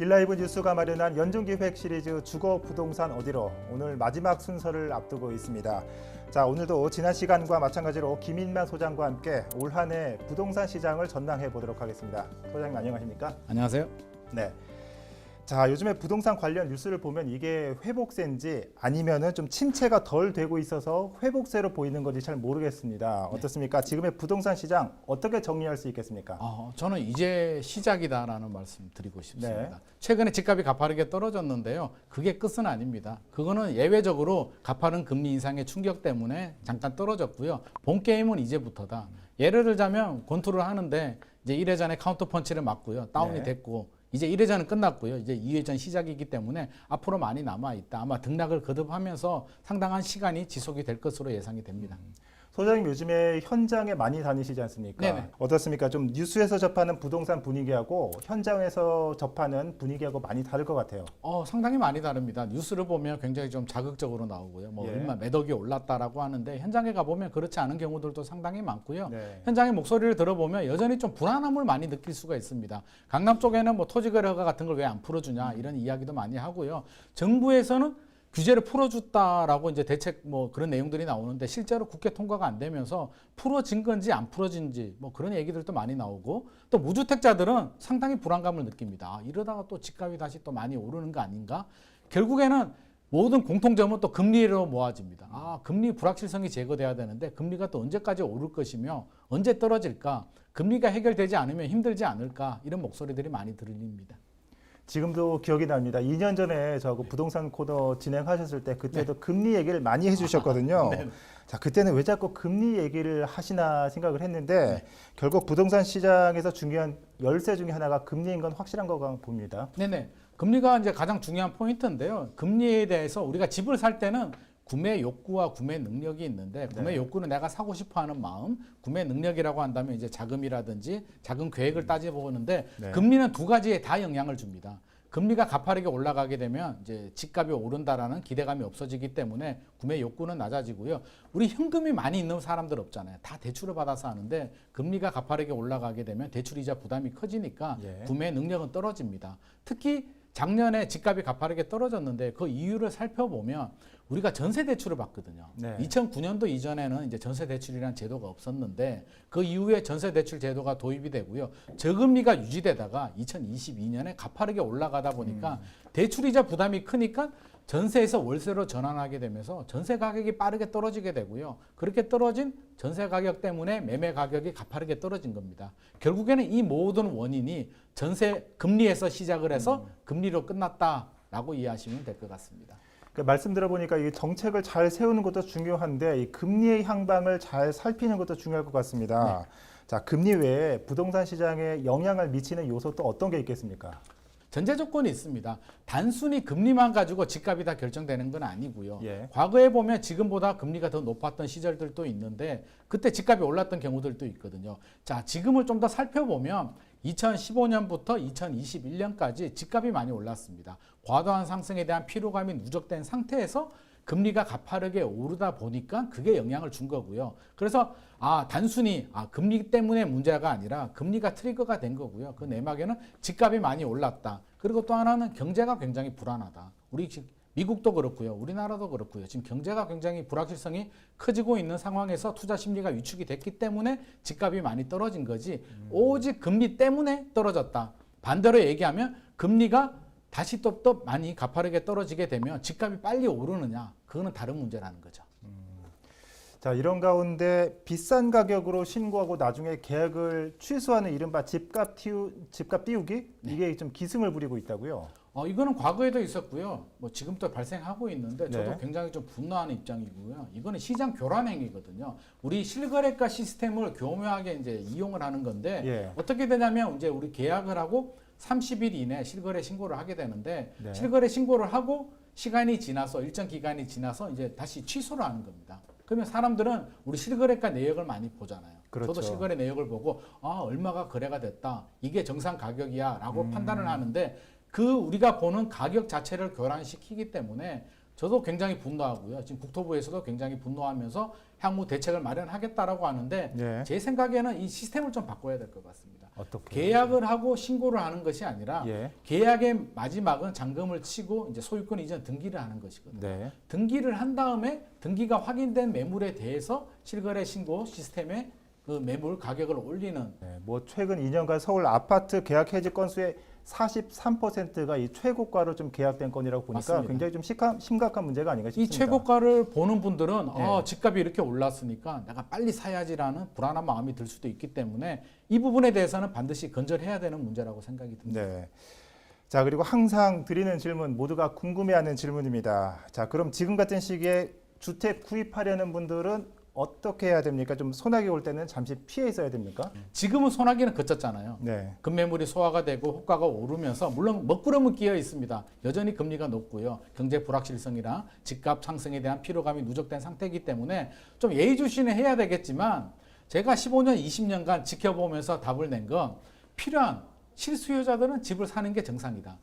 딜라이브 뉴스가 마련한 연중기획 시리즈 주거 부동산 어디로 오늘 마지막 순서를 앞두고 있습니다. 자, 오늘도 지난 시간과 마찬가지로 김인만 소장과 함께 올 한 해 부동산 시장을 전망해 보도록 하겠습니다. 소장님 안녕하십니까? 안녕하세요. 네. 자, 요즘에 부동산 관련 뉴스를 보면 이게 회복세인지 아니면은 좀 침체가 덜 되고 있어서 회복세로 보이는 건지 잘 모르겠습니다. 어떻습니까? 지금의 부동산 시장 어떻게 정리할 수 있겠습니까? 저는 이제 시작이다라는 말씀 드리고 싶습니다. 네. 최근에 집값이 가파르게 떨어졌는데요. 그게 끝은 아닙니다. 그거는 예외적으로 가파른 금리 인상의 충격 때문에 잠깐 떨어졌고요. 본 게임은 이제부터다. 예를 들자면 권투를 하는데 이제 1회전에 카운터 펀치를 맞고요. 다운이 네. 됐고 이제 1회전은 끝났고요. 이제 2회전 시작이기 때문에 앞으로 많이 남아있다. 아마 등락을 거듭하면서 상당한 시간이 지속이 될 것으로 예상이 됩니다. 소장님 요즘에 현장에 많이 다니시지 않습니까? 네네. 어떻습니까? 좀 뉴스에서 접하는 부동산 분위기하고 현장에서 접하는 분위기하고 많이 다를 것 같아요. 상당히 많이 다릅니다. 뉴스를 보면 굉장히 좀 자극적으로 나오고요. 예. 얼마 몇 억이 올랐다라고 하는데 현장에 가보면 그렇지 않은 경우들도 상당히 많고요. 네. 현장의 목소리를 들어보면 여전히 좀 불안함을 많이 느낄 수가 있습니다. 강남 쪽에는 뭐 토지거래허가 같은 걸 왜 안 풀어주냐 이런 이야기도 많이 하고요. 정부에서는 규제를 풀어줬다라고 이제 대책 뭐 그런 내용들이 나오는데 실제로 국회 통과가 안 되면서 풀어진 건지 안 풀어진지 뭐 그런 얘기들도 많이 나오고 또 무주택자들은 상당히 불안감을 느낍니다. 이러다가 또 집값이 다시 또 많이 오르는 거 아닌가? 결국에는 모든 공통점은 또 금리로 모아집니다. 금리 불확실성이 제거돼야 되는데 금리가 또 언제까지 오를 것이며 언제 떨어질까? 금리가 해결되지 않으면 힘들지 않을까? 이런 목소리들이 많이 들립니다. 지금도 기억이 납니다. 2년 전에 저 그 부동산 코너 진행하셨을 때 그때도 금리 얘기를 많이 해주셨거든요. 자, 그때는 왜 자꾸 금리 얘기를 하시나 생각을 했는데 결국 부동산 시장에서 중요한 열쇠 중에 하나가 금리인 건 확실한 거가 봅니다. 네네. 금리가 이제 가장 중요한 포인트인데요. 금리에 대해서 우리가 집을 살 때는 구매 욕구와 구매 능력이 있는데 구매 욕구는 내가 사고 싶어 하는 마음, 구매 능력이라고 한다면 이제 자금이라든지 자금 계획을 따져보는데 금리는 두 가지에 다 영향을 줍니다. 금리가 가파르게 올라가게 되면 이제 집값이 오른다라는 기대감이 없어지기 때문에 구매 욕구는 낮아지고요. 우리 현금이 많이 있는 사람들 없잖아요. 다 대출을 받아서 하는데 금리가 가파르게 올라가게 되면 대출이자 부담이 커지니까 구매 능력은 떨어집니다. 특히 작년에 집값이 가파르게 떨어졌는데 그 이유를 살펴보면 우리가 전세 대출을 받거든요. 2009년도 이전에는 이제 전세 대출이라는 제도가 없었는데 그 이후에 전세 대출 제도가 도입이 되고요. 저금리가 유지되다가 2022년에 가파르게 올라가다 보니까 대출이자 부담이 크니까 전세에서 월세로 전환하게 되면서 전세 가격이 빠르게 떨어지게 되고요. 그렇게 떨어진 전세 가격 때문에 매매 가격이 가파르게 떨어진 겁니다. 결국에는 이 모든 원인이 전세 금리에서 시작을 해서 금리로 끝났다라고 이해하시면 될 것 같습니다. 그러니까 말씀 들어보니까 이 정책을 잘 세우는 것도 중요한데 이 금리의 향방을 잘 살피는 것도 중요할 것 같습니다. 자, 금리 외에 부동산 시장에 영향을 미치는 요소 또 어떤 게 있겠습니까? 전제 조건이 있습니다. 단순히 금리만 가지고 집값이 다 결정되는 건 아니고요. 예. 과거에 보면 지금보다 금리가 더 높았던 시절들도 있는데 그때 집값이 올랐던 경우들도 있거든요. 자, 지금을 좀 더 살펴보면 2015년부터 2021년까지 집값이 많이 올랐습니다. 과도한 상승에 대한 피로감이 누적된 상태에서 금리가 가파르게 오르다 보니까 그게 영향을 준 거고요. 그래서 단순히 금리 때문에 문제가 아니라 금리가 트리거가 된 거고요. 그 내막에는 집값이 많이 올랐다. 그리고 또 하나는 경제가 굉장히 불안하다. 우리 미국도 그렇고요. 우리나라도 그렇고요. 지금 경제가 굉장히 불확실성이 커지고 있는 상황에서 투자 심리가 위축이 됐기 때문에 집값이 많이 떨어진 거지. 오직 금리 때문에 떨어졌다. 반대로 얘기하면 금리가 다시 또 많이 가파르게 떨어지게 되면 집값이 빨리 오르느냐, 그거는 다른 문제라는 거죠. 자, 이런 가운데 비싼 가격으로 신고하고 나중에 계약을 취소하는 이른바 집값 띄우기? 이게 좀 기승을 부리고 있다고요? 이거는 과거에도 있었고요. 뭐 지금도 발생하고 있는데 저도 네. 굉장히 좀 분노하는 입장이고요. 이거는 시장 교란 행위거든요. 우리 실거래가 시스템을 교묘하게 이제 이용을 하는 건데 어떻게 되냐면 이제 우리 계약을 하고 30일 이내 실거래 신고를 하게 되는데 실거래 신고를 하고 시간이 지나서 일정 기간이 지나서 이제 다시 취소를 하는 겁니다. 그러면 사람들은 우리 실거래가 내역을 많이 보잖아요. 그렇죠. 저도 실거래 내역을 보고 얼마가 거래가 됐다. 이게 정상 가격이야 라고 판단을 하는데 그 우리가 보는 가격 자체를 교란시키기 때문에 저도 굉장히 분노하고요. 지금 국토부에서도 굉장히 분노하면서 향후 대책을 마련하겠다라고 하는데 네. 제 생각에는 이 시스템을 좀 바꿔야 될 것 같습니다. 어떻게? 계약을 하고 신고를 하는 것이 아니라 예. 계약의 마지막은 잔금을 치고 이제 소유권 이전 등기를 하는 것이거든요. 네. 등기를 한 다음에 등기가 확인된 매물에 대해서 실거래 신고 시스템에 그 매물 가격을 올리는 네, 뭐 최근 2년간 서울 아파트 계약 해지 건수의 43%가 이 최고가로 좀 계약된 건이라고 보니까 맞습니다. 굉장히 좀 심각한 문제가 아닌가 이 싶습니다. 최고가를 보는 분들은 네. 집값이 이렇게 올랐으니까 내가 빨리 사야지라는 불안한 마음이 들 수도 있기 때문에 이 부분에 대해서는 반드시 건절해야 되는 문제라고 생각이 듭니다. 네. 자, 그리고 항상 드리는 질문, 모두가 궁금해하는 질문입니다. 자, 그럼 지금 같은 시기에 주택 구입하려는 분들은 어떻게 해야 됩니까? 좀 소나기 올 때는 잠시 피해 있어야 됩니까? 지금은 소나기는 그쳤잖아요. 네. 급매물이 소화가 되고 호가가 오르면서 물론 먹구름은 끼어 있습니다. 여전히 금리가 높고요. 경제 불확실성이랑 집값 상승에 대한 피로감이 누적된 상태이기 때문에 좀 예의주시는 해야 되겠지만 제가 15년, 20년간 지켜보면서 답을 낸 건 필요한 실수요자들은 집을 사는 게 정상이다.